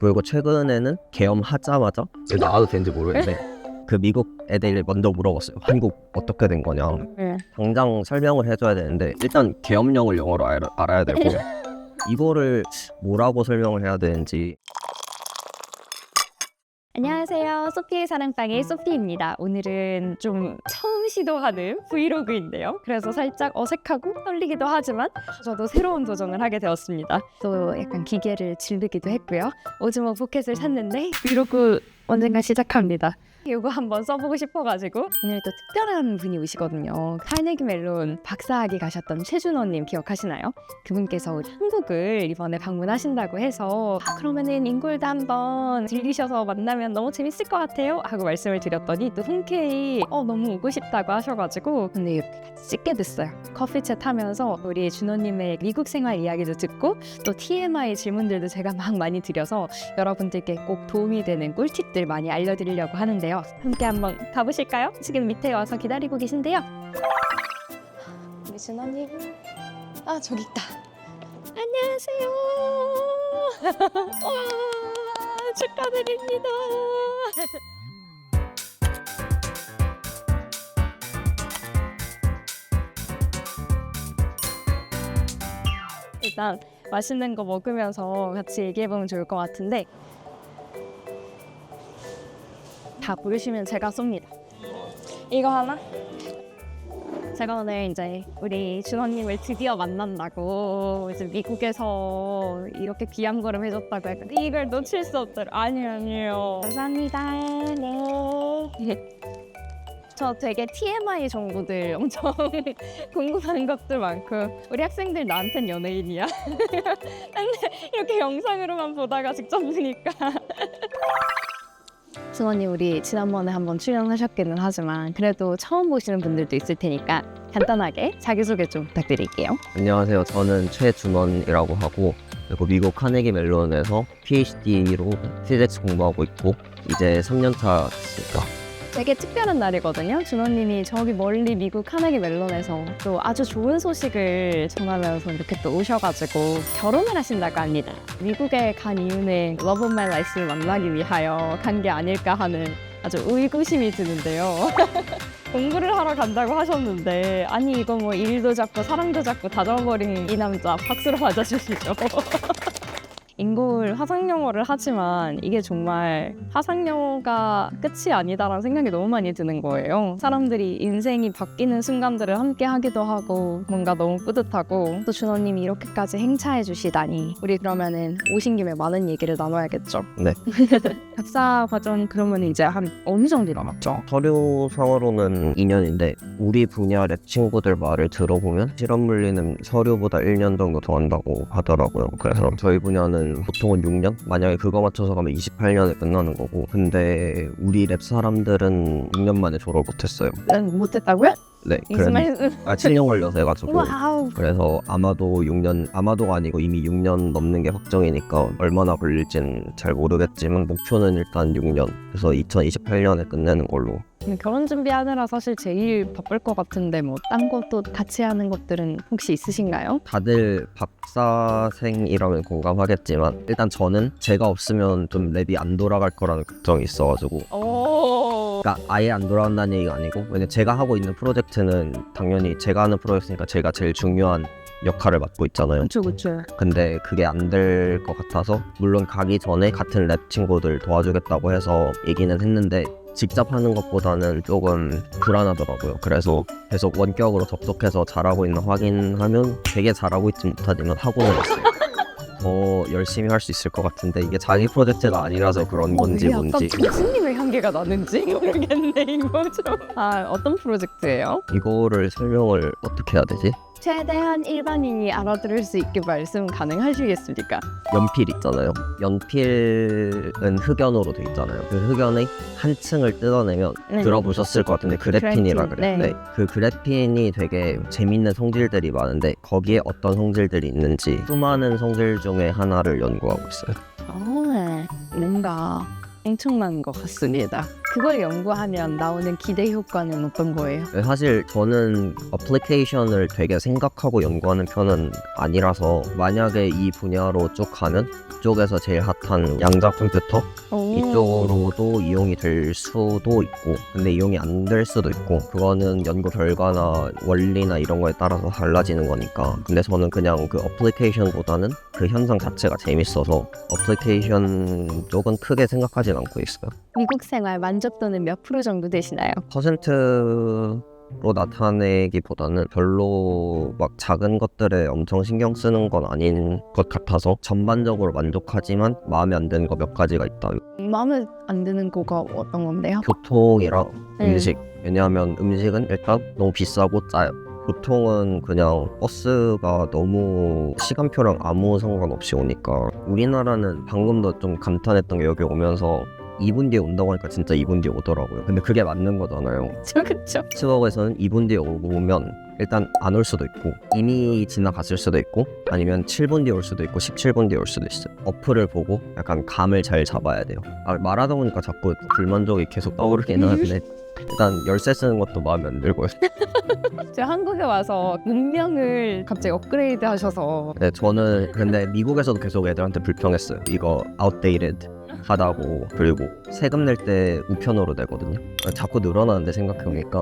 그리고 최근에는 계엄하자마자 나와도 되는지 모르겠는데 그 미국 애들이 먼저 물어봤어요. 한국 어떻게 된 거냐. 당장 설명을 해줘야 되는데 일단 계엄령을 영어로 알아야 되고 이거를 뭐라고 설명을 해야 되는지. 안녕하세요. 소피의 사랑방의 소피입니다. 오늘은 좀 처음 시도하는 브이로그인데요. 그래서 살짝 어색하고 떨리기도 하지만 저도 새로운 도전을 하게 되었습니다. 또 약간 기계를 질르기도 했고요. 오즈모 포켓을 샀는데 브이로그 언젠가 시작합니다. 이거 한번 써보고 싶어가지고 오늘 또 특별한 분이 오시거든요. 카네기 멜론 박사학위 가셨던 최준호님 기억하시나요? 그분께서 우리 한국을 이번에 방문하신다고 해서 그러면은 인골도 한번 들리셔서 만나면 너무 재밌을 것 같아요 하고 말씀을 드렸더니 또 흔쾌히 너무 오고 싶다고 하셔가지고 근데 이렇게 같이 찍게 됐어요. 커피챗 하면서 우리 준호님의 미국 생활 이야기도 듣고 또 TMI 질문들도 제가 막 많이 드려서 여러분들께 꼭 도움이 되는 꿀팁들 많이 알려드리려고 하는데요. 함께 한번 가보실까요? 지금 밑에 와서 기다리고 계신데요. 우리 준호님, 저기 있다. 안녕하세요. 와, 축하드립니다. 일단 맛있는 거 먹으면서 같이 얘기해보면 좋을 것 같은데 다 부르시면 제가 쏩니다. 이거 하나? 제가 오늘 이제 우리 준호님을 드디어 만난다고 이제 미국에서 이렇게 귀한 걸음 해줬다고 했는데 이걸 놓칠 수 없더라고요. 아니에요. 감사합니다. 네. 저 되게 TMI 정보들 엄청 궁금한 것들 많고 우리 학생들 나한텐 연예인이야? 근데 이렇게 영상으로만 보다가 직접 보니까 준호님 우리 지난번에 한번 출연하셨기는 하지만 그래도 처음 보시는 분들도 있을 테니까 간단하게 자기소개 좀 부탁드릴게요. 안녕하세요. 저는 최준원이라고 하고 그리고 미국 카네기 멜론에서 PhD로 피직스 공부하고 있고 이제 3년차 됐습니다. 되게 특별한 날이거든요. 준호님이 저기 멀리 미국 카네기 멜론에서 또 아주 좋은 소식을 전하면서 이렇게 또 오셔가지고 결혼을 하신다고 합니다. 미국에 간 이유는 러브 오브 마이 라이프를 만나기 위하여 간 게 아닐까 하는 아주 의구심이 드는데요. 공부를 하러 간다고 하셨는데 아니 이거 뭐 일도 잡고 사랑도 잡고 다 잡아버린 이 남자 박수로 맞아주시죠. 인골 화상영어를 하지만 이게 정말 화상영어가 끝이 아니다라는 생각이 너무 많이 드는 거예요. 사람들이 인생이 바뀌는 순간들을 함께 하기도 하고 뭔가 너무 뿌듯하고 또 준호님이 이렇게까지 행차해 주시다니 우리 그러면은 오신 김에 많은 얘기를 나눠야겠죠. 네. 박사 과정 그러면 이제 한 어느 정도 남았죠? 서류상으로는 2년인데 우리 분야 랩 친구들 말을 들어보면 실험 물리는 서류보다 1년 정도 더 한다고 하더라고요. 그래서 저희 분야는 보통은 6년? 만약에 그거 맞춰서 가면 28년에 끝나는 거고 근데 우리 랩 사람들은 6년 만에 졸업 못했어요. 못했다고요? 네, 그래서 7년 걸려서 해가지고 와우. 그래서 아마도 6년, 아마도가 아니고 이미 6년 넘는 게 확정이니까 얼마나 걸릴지는 잘 모르겠지만 목표는 일단 6년 그래서 2028년에 끝내는 걸로. 결혼 준비하느라 사실 제일 바쁠 것 같은데 뭐 딴 것도 같이 하는 것들은 혹시 있으신가요? 다들 박사생이라면 공감하겠지만 일단 저는 제가 없으면 좀 랩이 안 돌아갈 거라는 걱정이 있어가지고 그러니까 아예 안 돌아간다는 얘기가 아니고 왜냐면 제가 하고 있는 프로젝트는 당연히 제가 하는 프로젝트니까 제가 제일 중요한 역할을 맡고 있잖아요. 그쵸. 근데 그게 안 될 것 같아서 물론 가기 전에 같은 랩 친구들 도와주겠다고 해서 얘기는 했는데 직접 하는 것보다는 조금 불안하더라고요. 그래서 계속 원격으로 접속해서 잘하고 있는 확인하면 되게 잘하고 있지 못하지만 하고는 있어요. 더 열심히 할 수 있을 것 같은데 이게 자기 프로젝트가 아니라서 그런 건지 뭔지. 교수님의 한계가 나는지 모르겠네 이거 좀. 어떤 프로젝트예요? 이거를 설명을 어떻게 해야 되지? 최대한 일반인이 알아들을 수 있게 말씀 가능하시겠습니까? 연필 있잖아요. 연필은 흑연으로 돼 있잖아요. 그 흑연의 한 층을 뜯어내면 네. 들어보셨을 것 같은데 그래핀이라 그래. 네. 그 그래핀이 되게 재밌는 성질들이 많은데 거기에 어떤 성질들이 있는지 수많은 성질 중에 하나를 연구하고 있어요. 뭔가 엄청난 것 같습니다. 그걸 연구하면 나오는 기대 효과는 어떤 거예요? 사실 저는 어플리케이션을 되게 생각하고 연구하는 편은 아니라서 만약에 이 분야로 쭉 가면 이쪽에서 제일 핫한 양자 컴퓨터 이쪽으로도 이용이 될 수도 있고 근데 이용이 안 될 수도 있고 그거는 연구 결과나 원리나 이런 거에 따라서 달라지는 거니까 근데 저는 그냥 그 어플리케이션보다는 그 현상 자체가 재밌어서 어플리케이션 쪽은 크게 생각하진 않고 있어요. 미국 생활 만족도는 몇 프로 정도 되시나요? 퍼센트로 나타내기보다는 별로 막 작은 것들에 엄청 신경 쓰는 건 아닌 것 같아서 전반적으로 만족하지만 마음에 안 드는 거 몇 가지가 있다. 마음에 안 드는 거가 어떤 건데요? 교통이랑 음식. 왜냐하면 음식은 일단 너무 비싸고 짜요. 교통은 그냥 버스가 너무 시간표랑 아무 상관없이 오니까 우리나라는 방금도 좀 감탄했던 게 여기 오면서 2분 뒤에 온다고 하니까 진짜 2분 뒤에 오더라고요. 근데 그게 맞는 거잖아요. 그쵸. 스벅에서는 2분 뒤에 오면 일단 안 올 수도 있고 이미 지나갔을 수도 있고 아니면 7분 뒤에 올 수도 있고 17분 뒤에 올 수도 있어요. 어플을 보고 약간 감을 잘 잡아야 돼요. 말하다 보니까 자꾸 불만족이 계속 떠오르긴 하는데 일단 열쇠 쓰는 것도 마음에 안 들고요. 제가 한국에 와서 문명을 갑자기 업그레이드 하셔서 네, 저는 근데 미국에서도 계속 애들한테 불평했어요. 이거 outdated 하다고 그리고 세금 낼 때 우편으로 내거든요. 자꾸 늘어나는데 생각해보니까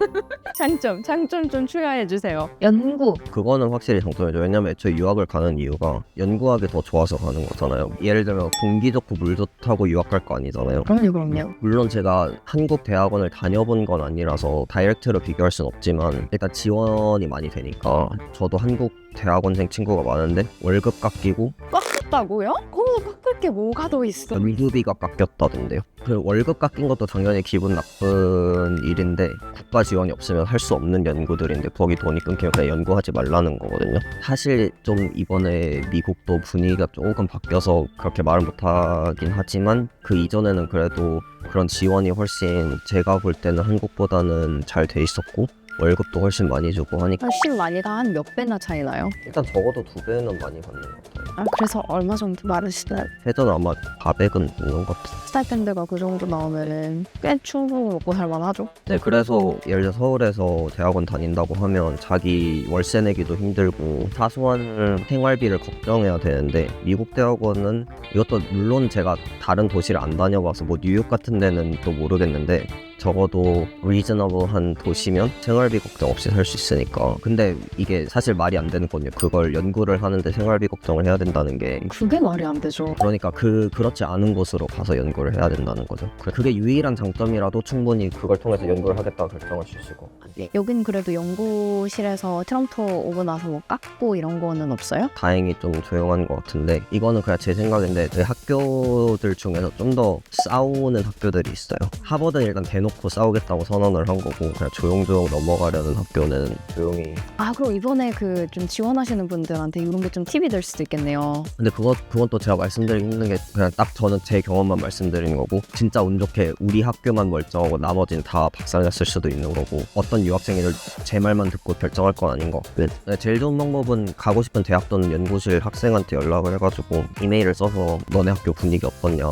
장점 좀 추가해 주세요. 연구. 그거는 확실히 장점이죠. 왜냐면 애초에 유학을 가는 이유가 연구하기 더 좋아서 가는 거잖아요. 예를 들면 공기 좋고 물 좋다고 유학 갈 거 아니잖아요. 그럼요. 물론 제가 한국 대학원을 다녀본 건 아니라서 다이렉트로 비교할 순 없지만 일단 지원이 많이 되니까 저도 한국 대학원생 친구가 많은데 월급 깎이고 깎였다고요? 깎을 게 뭐가 더 있어? 연구비가 깎였다던데요. 그 월급 깎인 것도 당연히 기분 나쁜 일인데 국가 지원이 없으면 할 수 없는 연구들인데 거기 돈이 끊기면 그냥 연구하지 말라는 거거든요. 사실 좀 이번에 미국도 분위기가 조금 바뀌어서 그렇게 말을 못하긴 하지만 그 이전에는 그래도 그런 지원이 훨씬 제가 볼 때는 한국보다는 잘 돼 있었고 월급도 훨씬 많이 주고 하니까 훨씬 많이가 한 몇 배나 차이 나요? 일단 적어도 2배는 많이 받는 것 같아요. 그래서 얼마 정도 말으시나요? 회전 아마 400은 넘는 것 같아요. 스타일밴드가 그 정도 나오면은 꽤 충분히 먹고 살만하죠. 네, 그래서 예를 들어 서울에서 대학원 다닌다고 하면 자기 월세 내기도 힘들고 사소한 생활비를 걱정해야 되는데 미국 대학원은 이것도 물론 제가 다른 도시를 안 다녀봐서 뭐 뉴욕 같은 데는 또 모르겠는데 적어도 리즈너블한 도시면 생활비 걱정 없이 살 수 있으니까 근데 이게 사실 말이 안 되는 거든요. 그걸 연구를 하는데 생활비 걱정을 해야 된다는 게 그게 말이 안 되죠. 그러니까 그렇지 않은 곳으로 가서 연구를 해야 된다는 거죠. 그게 유일한 장점이라도 충분히 그걸 통해서 연구를 하겠다고 결정할 수 있을 것 같아요. 여긴 그래도 연구실에서 트럼프 오고 나서 뭐 깎고 이런 거는 없어요? 다행히 좀 조용한 것 같은데 이거는 그냥 제 생각인데 저희 학교들 중에서 좀 더 싸우는 학교들이 있어요. 하버드는 일단 대놓고 싸우겠다고 선언을 한 거고 그냥 조용조용 넘어가려는 학교는 조용히. 그럼 이번에 그 좀 지원하시는 분들한테 이런 게 좀 팁이 될 수도 있겠네요. 근데 그건 또 제가 말씀드리기 힘든 게 그냥 딱 저는 제 경험만 말씀드리는 거고 진짜 운 좋게 우리 학교만 멀쩡하고 나머지는 다 박살났을 수도 있는 거고 어떤 유학생이들 제 말만 듣고 결정할 건 아닌 것 같고 제일 좋은 방법은 가고 싶은 대학 또는 연구실 학생한테 연락을 해가지고 이메일을 써서 너네 학교 분위기 어떻냐.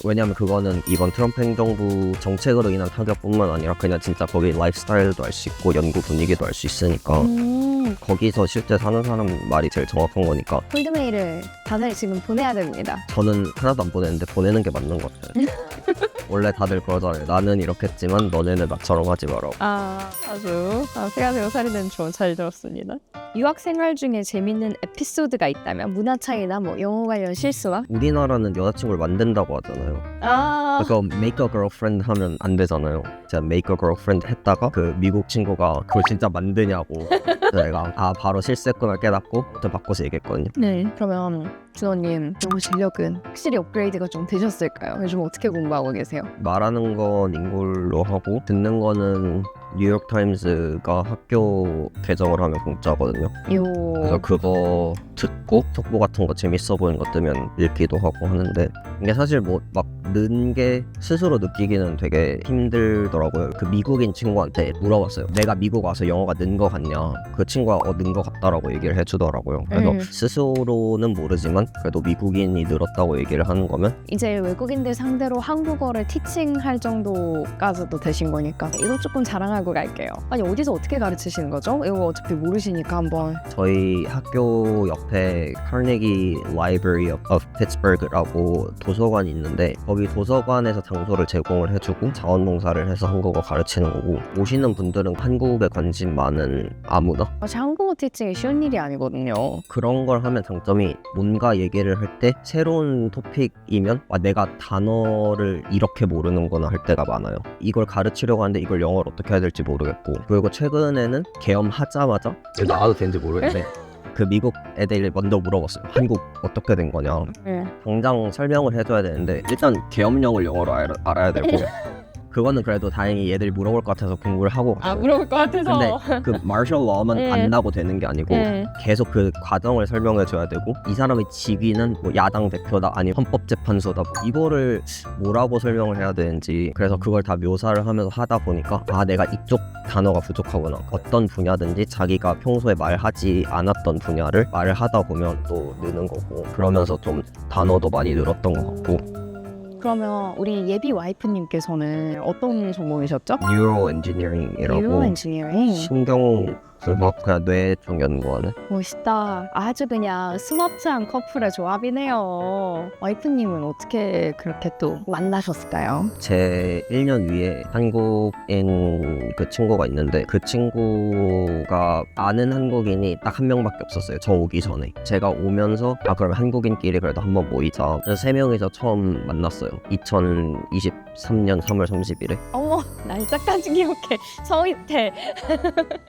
왜냐면 그거는 이번 트럼프 행정부 정책으로 인한 타격뿐만 아니라 그냥 진짜 거기 라이프스타일도 알 수 있고 연구 분위기도 알 수 있으니까 거기서 실제 사는 사람 말이 제일 정확한 거니까 콜드메일을 다들 지금 보내야 됩니다. 저는 하나도 안 보내는데 보내는 게 맞는 것 같아요. 원래 다들 그러잖아요. 나는 이렇게 했지만 너네는 나처럼 하지 마라. 아주 새가 되어 살이 된 조언 잘 들었습니다. 유학 생활 중에 재밌는 에피소드가 있다면 문화 차이나 뭐 영어 관련 실수와 우리나라는 여자친구를 만든다고 하잖아요. 그래서 make a girlfriend 하면 안 되잖아요. 제가 make a girlfriend 했다가 그 미국 친구가 그걸 진짜 만드냐고 내가 바로 실수했구나 깨닫고 좀 바꿔서 얘기했거든요. 네, 그러면 준호님 영어 실력은 확실히 업그레이드가 좀 되셨을까요? 요즘 어떻게 공부하고 계세요? 말하는 건 인글로 하고 듣는 거는 뉴욕타임스가 학교 개정을 하면 공짜거든요. 그래서 요. 그거 듣고 속보 같은 거 재밌어 보이는 거 뜨면 읽기도 하고 하는데 이게 사실 뭐 막 는 게 스스로 느끼기는 되게 힘들더라고요. 그 미국인 친구한테 물어봤어요. 내가 미국 와서 영어가 는 거 같냐? 그 친구가 는 거 같다라고 얘기를 해주더라고요. 그래서 스스로는 모르지만 그래도 미국인이 늘었다고 얘기를 하는 거면 이제 외국인들 상대로 한국어를 티칭할 정도까지도 되신 거니까 이거 조금 자랑하고 갈게요. 아니 어디서 어떻게 가르치시는 거죠? 이거 어차피 모르시니까 한번. 저희 학교 옆에 카네기 라이브러리 of 피츠버그라고 도서관이 있는데 거기 도서관에서 장소를 제공을 해주고 자원봉사를 해서 한국어 가르치는 거고 오시는 분들은 한국에 관심 많은 아무나 사실 한국어 티칭이 쉬운 일이 아니거든요. 그런 걸 하면 장점이 뭔가 얘기를 할 때 새로운 토픽이면 내가 단어를 이렇게 모르는구나 할 때가 많아요. 이걸 가르치려고 하는데 이걸 영어로 어떻게 해야 될지 모르겠고 그리고 최근에는 개엄하자마자 나와도 되는지 모르겠는데 그 미국 애들이 먼저 물어봤어요. 한국 어떻게 된 거냐. 당장 설명을 해줘야 되는데 일단 계엄령을 영어로 알아야 되고 그거는 그래도 다행히 얘들이 물어볼 것 같아서 공부를 하고 아 갔어요. 물어볼 것 같아서. 근데 그 마셜 러만 안다고 되는 게 아니고 계속 그 과정을 설명해줘야 되고 이 사람의 직위는 뭐 야당 대표다 아니면 헌법재판소다 이거를 뭐라고 설명을 해야 되는지 그래서 그걸 다 묘사를 하면서 하다 보니까 내가 이쪽 단어가 부족하구나. 어떤 분야든지 자기가 평소에 말하지 않았던 분야를 말을 하다 보면 또 느는 거고 그러면서 좀 단어도 많이 늘었던 것 같고 그러면 우리 예비 와이프님께서는 어떤 전공이셨죠? 뉴로 엔지니어링이라고 뉴로 엔지니어링. 신경술학 그냥 뇌 쪽 연구하는 멋있다. 아주 그냥 스마트한 커플의 조합이네요. 와이프님은 어떻게 그렇게 또 만나셨을까요? 제 1년 위에 한국인 그 친구가 있는데 그 친구가 아는 한국인이 딱 한 명밖에 없었어요. 저 오기 전에. 제가 오면서 그럼 한국인끼리 그래도 한번 모이자. 그래서 3명이서 처음 만났어요. 2023년 3월 30일에. 어머 날짜까지 기억해. 서희태.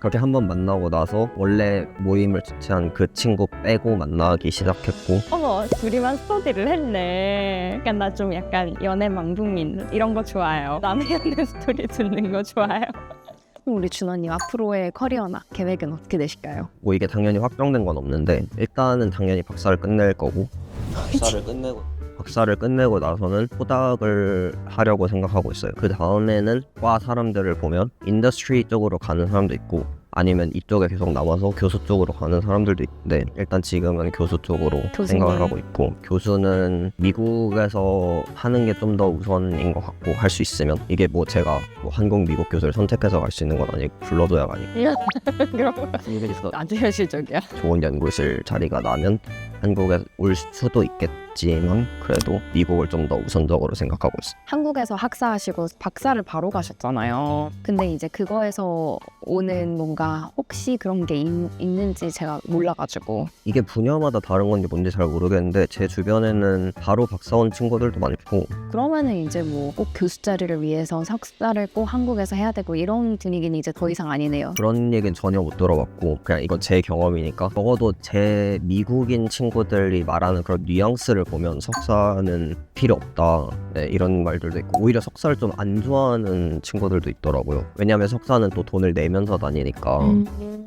그렇게 한번 만나고 나서 원래 모임을 주최한 그 친구 빼고 만나기 시작했고 어머 둘이만 스터디를 했네. 약간 나 좀 약간 연애 망둥민 이런 거 좋아요. 남의 연애 스토리 듣는 거 좋아요. 그럼 우리 준호님 앞으로의 커리어나 계획은 어떻게 되실까요? 뭐 이게 당연히 확정된 건 없는데 일단은 당연히 박사를 끝낼 거고 박사를 끝내고 나서는 포닥을 하려고 생각하고 있어요. 그 다음에는 과 사람들을 보면 인더스트리 쪽으로 가는 사람도 있고 아니면 이쪽에 계속 남아서 교수 쪽으로 가는 사람들도 있는데 일단 지금은 교수 쪽으로 교수님. 생각을 하고 있고 교수는 미국에서 하는 게 좀 더 우선인 것 같고 할 수 있으면 이게 뭐 제가 뭐 한국 미국 교수를 선택해서 갈 수 있는 건 아니고 불러줘야 가니까 그런 거 아주 현실적이야. 좋은 연구실 자리가 나면 한국에 올 수도 있겠지만 그래도 미국을 좀 더 우선적으로 생각하고 있어요. 한국에서 학사하시고 박사를 바로 가셨잖아요. 근데 이제 그거에서 오는 뭔가 혹시 그런 게 있는지 제가 몰라가지고. 이게 분야마다 다른 건지 뭔지 잘 모르겠는데 제 주변에는 바로 박사 온 친구들도 많고 그러면은 이제 뭐 꼭 교수 자리를 위해서 석사를 꼭 한국에서 해야 되고 이런 분위기는 이제 더 이상 아니네요. 그런 얘기는 전혀 못 들어봤고 그냥 이건 제 경험이니까 적어도 제 미국인 친구들이 말하는 그런 뉘앙스를 보면 석사는 필요 없다 이런 말들도 있고 오히려 석사를 좀 안 좋아하는 친구들도 있더라고요. 왜냐하면 석사는 또 돈을 내면서 다니니까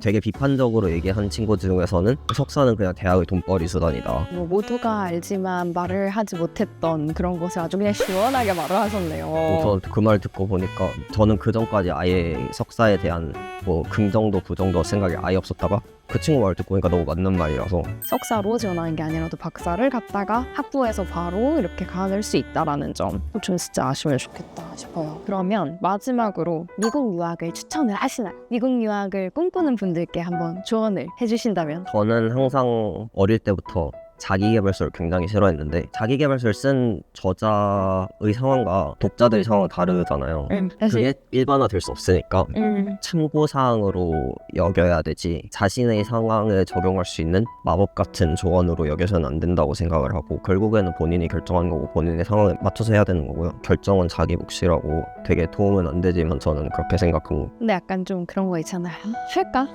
되게 비판적으로 얘기한 친구 중에서는 석사는 그냥 대학의 돈벌이 수단이다. 뭐 모두가 알지만 말을 하지 못했던 그런 것을 아주 그냥 시원하게 말을 하셨네요. 저는 그 말 듣고 보니까 저는 그 전까지 아예 석사에 대한 뭐 긍정도 부정도 생각이 아예 없었다가 그 친구 말 듣고 보니까 너무 맞는 말이라서 석사로 지원하는 게 아니라도 박사를 갔다가 학부에서 바로 이렇게 가를 수 있다라는 점 좀 진짜 아쉬우면 좋겠다 싶어요. 그러면 마지막으로 미국 유학을 추천을 하시나요? 미국 유학을 꿈꾸는 분들께 한번 조언을 해주신다면? 저는 항상 어릴 때부터 자기계발서를 굉장히 싫어했는데 자기계발서를 쓴 저자의 상황과 독자들의 상황은 다르잖아요. 그게 일반화될 수 없으니까 참고사항으로 여겨야 되지 자신의 상황에 적용할 수 있는 마법 같은 조언으로 여겨서는 안 된다고 생각을 하고 결국에는 본인이 결정하는 거고 본인의 상황에 맞춰서 해야 되는 거고요. 결정은 자기 몫이라고 되게 도움은 안 되지만 저는 그렇게 생각하고 근데 약간 좀 그런 거 있잖아요. 할까?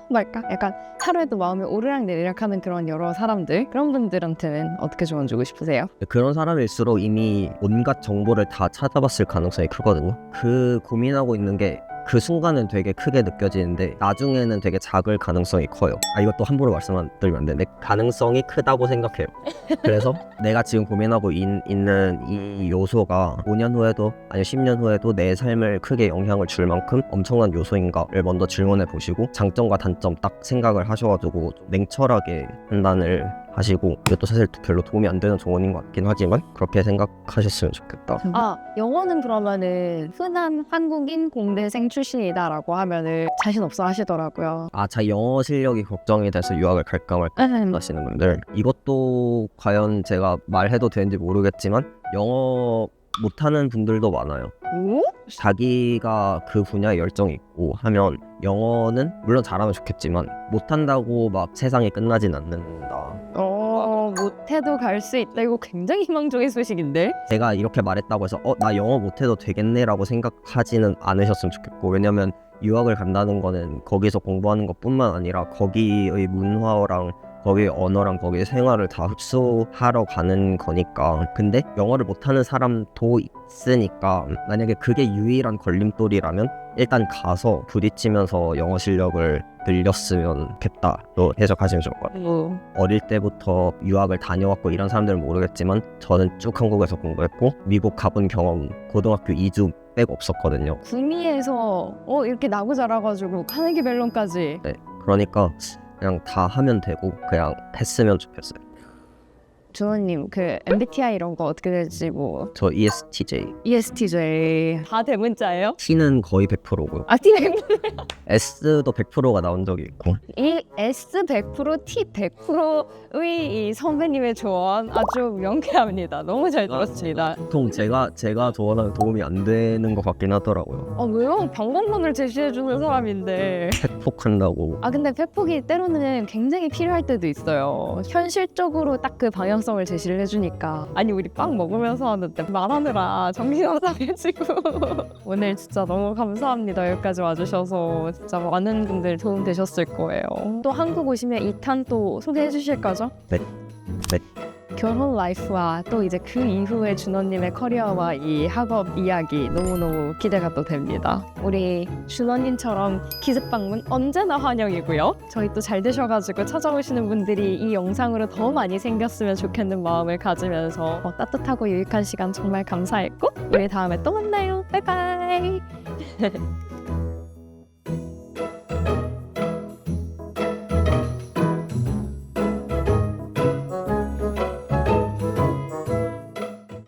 말까? 약간 하루에도 마음이 오르락내리락 하는 그런 여러 사람들 그런 분들한테는 어떻게 조언 주고 싶으세요? 그런 사람일수록 이미 온갖 정보를 다 찾아봤을 가능성이 크거든요. 그 고민하고 있는 게 그 순간은 되게 크게 느껴지는데 나중에는 되게 작을 가능성이 커요. 이것도 함부로 말씀 안 드리면 안 되는데 가능성이 크다고 생각해요. 그래서 내가 지금 고민하고 있는 이 요소가 5년 후에도 아니 10년 후에도 내 삶을 크게 영향을 줄 만큼 엄청난 요소인가를 먼저 질문해 보시고 장점과 단점 딱 생각을 하셔가지고 좀 냉철하게 판단을 하시고, 이것도 사실 별로 도움이 안 되는 조언인 것 같긴 하지만 그렇게 생각하셨으면 좋겠다. 영어는 그러면은 흔한 한국인 공대생 출신이다라고 하면은 자신 없어 하시더라고요. 자기 영어 실력이 걱정이 돼서 유학을 갈까 말까 하시는 분들, 이것도 과연 제가 말해도 되는지 모르겠지만 영어 못하는 분들도 많아요. 오? 자기가 그 분야에 열정이 있고 하면 영어는 물론 잘하면 좋겠지만 못한다고 막 세상이 끝나진 않는다. 못해도 갈 수 있다. 이거 굉장히 희망적인 소식인데? 제가 이렇게 말했다고 해서 나 영어 못해도 되겠네 라고 생각하지는 않으셨으면 좋겠고, 왜냐면 유학을 간다는 거는 거기서 공부하는 것뿐만 아니라 거기의 문화랑 거기의 언어랑 거기의 생활을 다 흡수하러 가는 거니까. 근데 영어를 못하는 사람도 있으니까 만약에 그게 유일한 걸림돌이라면 일단 가서 부딪히면서 영어 실력을 늘렸으면 좋겠다로 해석하시면 좋을 것 같아요. 어릴 때부터 유학을 다녀왔고 이런 사람들은 모르겠지만 저는 쭉 한국에서 공부했고 미국 가본 경험 고등학교 2주 빼고 없었거든요. 구미에서 이렇게 나고 자라가지고 카네기 멜론까지. 네, 그러니까 그냥 다 하면 되고 그냥 했으면 좋겠어요. 준호님 그 MBTI 이런 거 어떻게 될지 뭐 저 ESTJ. ESTJ 다 대문자예요? T는 거의 100%고요. T 100%. S도 100%가 나온 적이 있고. 이 S 100%, T 100%의 이 선배님의 조언 아주 명쾌합니다. 너무 잘 들었습니다. 보통 제가 조언하면 도움이 안 되는 것 같긴 하더라고요. 왜요? 방법론을 제시해주는 사람인데. 팩폭한다고. 근데 팩폭이 때로는 굉장히 필요할 때도 있어요. 현실적으로 딱 그 방향성을 제시를 해주니까. 아니 우리 빵 먹으면서 하는데 말하느라 정신없어가지고. 오늘 진짜 너무 감사합니다. 여기까지 와주셔서 진짜 많은 분들 도움 되셨을 거예요. 또 한국 오시면 2탄 또 소개해 주실 거죠? 네. 결혼 라이프와 또 이제 그 이후에 준호님의 커리어와 이 학업 이야기 너무너무 기대가 또 됩니다. 우리 준호님처럼 기습방문 언제나 환영이고요. 저희 또 잘 되셔가지고 찾아오시는 분들이 이 영상으로 더 많이 생겼으면 좋겠는 마음을 가지면서 따뜻하고 유익한 시간 정말 감사했고 우리 다음에 또 만나요. 바이바이.